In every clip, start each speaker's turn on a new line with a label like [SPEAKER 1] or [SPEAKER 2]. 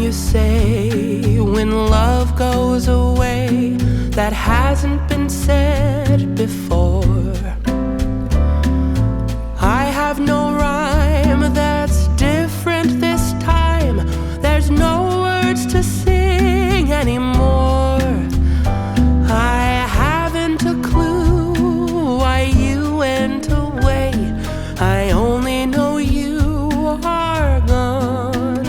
[SPEAKER 1] you say when love goes away that hasn't been said before? I have no rhyme that's different this time. There's no words to sing anymore. I haven't a clue why you went away. I only know you are gone.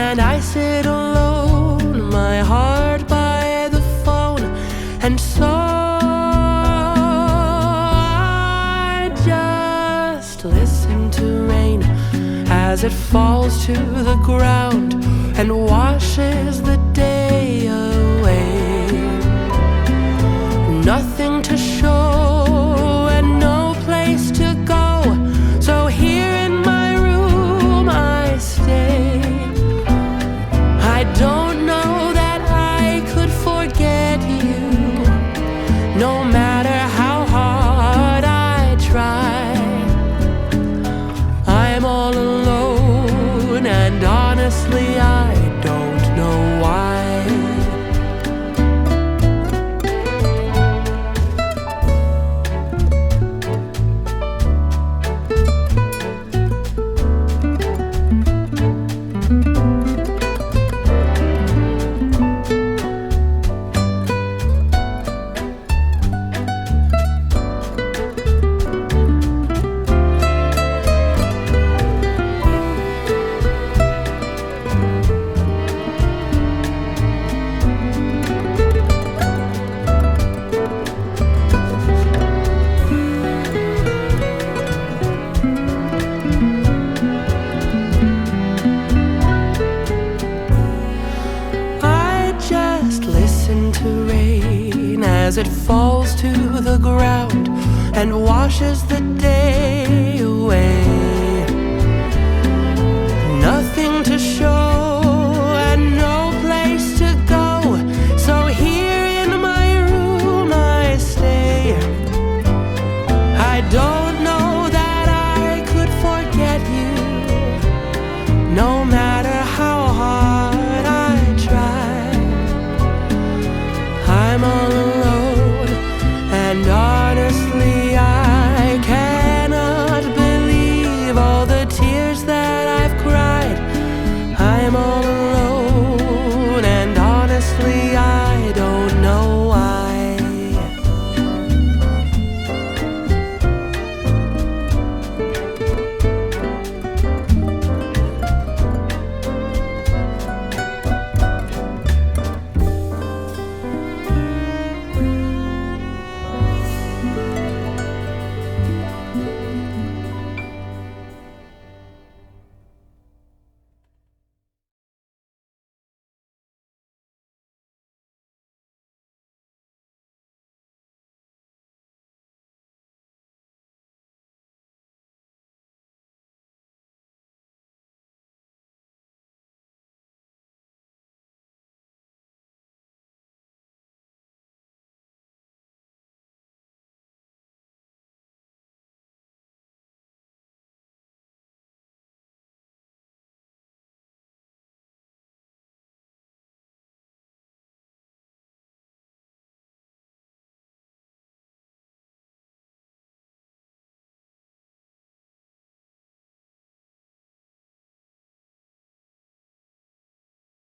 [SPEAKER 1] And I sit alone, my heart by the phone. And so I just listen to rain as it falls to the ground and washes the day away. Nothing to show and no place to go, so here in my room I stay. I don't know that I could forget you, no matter how hard I try. I'm all alone, and honestly I don't know why. To rain as it falls to the ground and washes the day away. Nothing to show